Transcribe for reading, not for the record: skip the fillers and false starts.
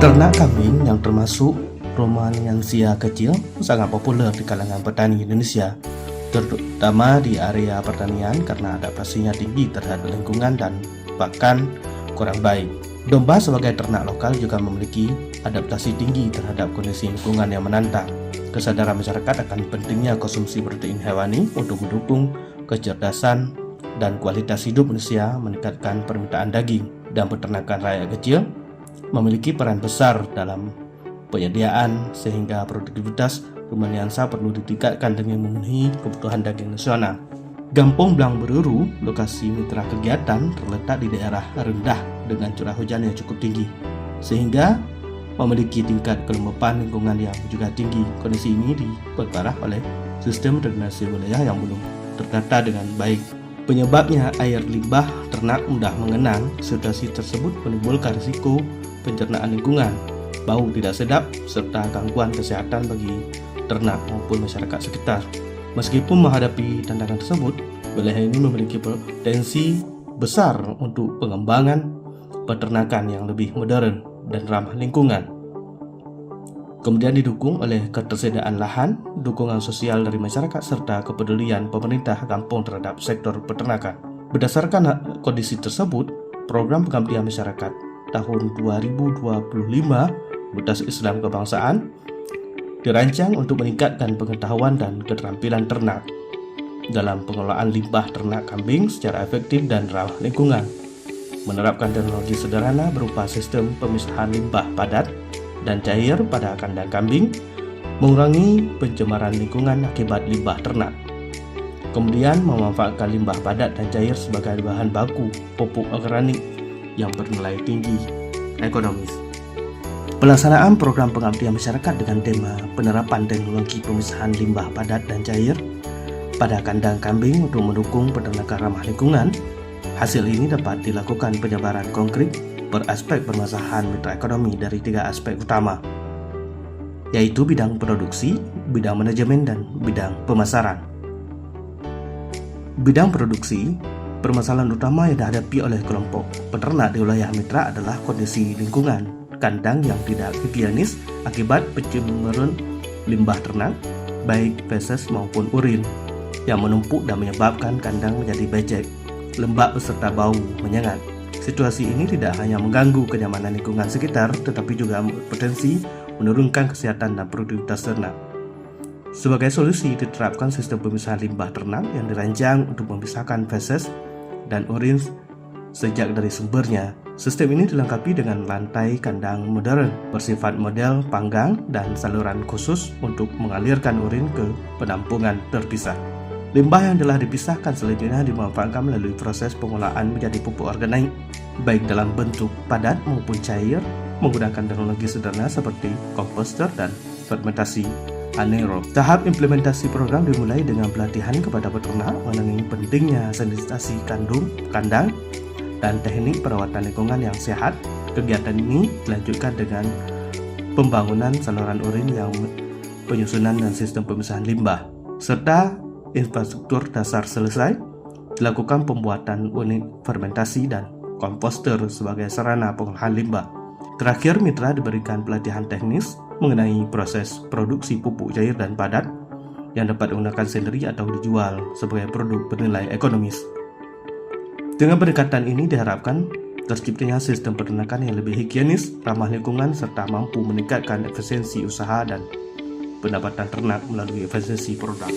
Ternak kambing yang termasuk ruminansia kecil sangat populer di kalangan petani Indonesia, terutama di area pertanian karena adaptasinya tinggi terhadap lingkungan dan pakan kurang baik. Domba sebagai ternak lokal juga memiliki adaptasi tinggi terhadap kondisi lingkungan yang menantang. Kesadaran masyarakat akan pentingnya konsumsi protein hewani untuk mendukung kecerdasan dan kualitas hidup manusia, meningkatkan permintaan daging, dan peternakan rakyat kecil memiliki peran besar dalam penyediaan sehingga produktivitas ruminansia perlu ditingkatkan demi memenuhi kebutuhan daging nasional. Kampung Blang Beruru, lokasi mitra kegiatan, terletak di daerah rendah dengan curah hujan yang cukup tinggi, sehingga memiliki tingkat kelembapan lingkungan yang juga tinggi. Kondisi ini diperparah oleh sistem drainase wilayah yang belum tertata dengan baik. Penyebabnya air limbah ternak mudah mengenang. Situasi tersebut menimbulkan risiko pencernaan lingkungan, bau tidak sedap, serta gangguan kesehatan bagi ternak maupun masyarakat sekitar. Meskipun menghadapi tantangan tersebut, wilayah ini memiliki potensi besar untuk pengembangan peternakan yang lebih modern dan ramah lingkungan. Kemudian didukung oleh ketersediaan lahan, dukungan sosial dari masyarakat, serta kepedulian pemerintah kampung terhadap sektor peternakan. Berdasarkan kondisi tersebut, program pengabdian masyarakat tahun 2025 Mutasi Islam Kebangsaan dirancang untuk meningkatkan pengetahuan dan keterampilan ternak dalam pengelolaan limbah ternak kambing secara efektif dan ramah lingkungan, menerapkan teknologi sederhana berupa sistem pemisahan limbah padat dan cair pada kandang kambing, mengurangi pencemaran lingkungan akibat limbah ternak. Kemudian memanfaatkan limbah padat dan cair sebagai bahan baku pupuk organik yang bernilai tinggi ekonomis. Pelaksanaan program pengabdian masyarakat dengan tema penerapan teknologi pemisahan limbah padat dan cair pada kandang kambing untuk mendukung peternakan ramah lingkungan. Hasil ini dapat dilakukan penyebaran konkret per aspek permasalahan mitra ekonomi dari 3 aspek utama, yaitu bidang produksi, bidang manajemen, dan bidang pemasaran. Bidang produksi, permasalahan utama yang dihadapi oleh kelompok peternak di wilayah mitra adalah kondisi lingkungan kandang yang tidak higienis akibat pencemaran limbah ternak, baik feses maupun urin, yang menumpuk dan menyebabkan kandang menjadi becek, lembab beserta bau menyengat. Situasi ini tidak hanya mengganggu kenyamanan lingkungan sekitar, tetapi juga berpotensi menurunkan kesehatan dan produktivitas ternak. Sebagai solusi, diterapkan sistem pemisahan limbah ternak yang dirancang untuk memisahkan feses dan urin sejak dari sumbernya. Sistem ini dilengkapi dengan lantai kandang modern bersifat model panggang dan saluran khusus untuk mengalirkan urin ke penampungan terpisah. Limbah yang telah dipisahkan selanjutnya dimanfaatkan melalui proses pengolahan menjadi pupuk organik, baik dalam bentuk padat maupun cair, menggunakan teknologi sederhana seperti komposter dan fermentasi anaerob. Tahap implementasi program dimulai dengan pelatihan kepada peternak mengenai pentingnya sanitasi kandang dan teknik perawatan lingkungan yang sehat. Kegiatan ini dilanjutkan dengan pembangunan saluran urin yang penyusunan dan sistem pemisahan limbah, serta infrastruktur dasar selesai. Dilakukan pembuatan unit fermentasi dan komposter sebagai sarana pengolahan limbah. Terakhir, mitra diberikan pelatihan teknis mengenai proses produksi pupuk cair dan padat yang dapat digunakan sendiri atau dijual sebagai produk bernilai ekonomis. Dengan pendekatan ini diharapkan terciptanya sistem peternakan yang lebih higienis, ramah lingkungan, serta mampu meningkatkan efisiensi usaha dan pendapatan ternak melalui efisiensi produk.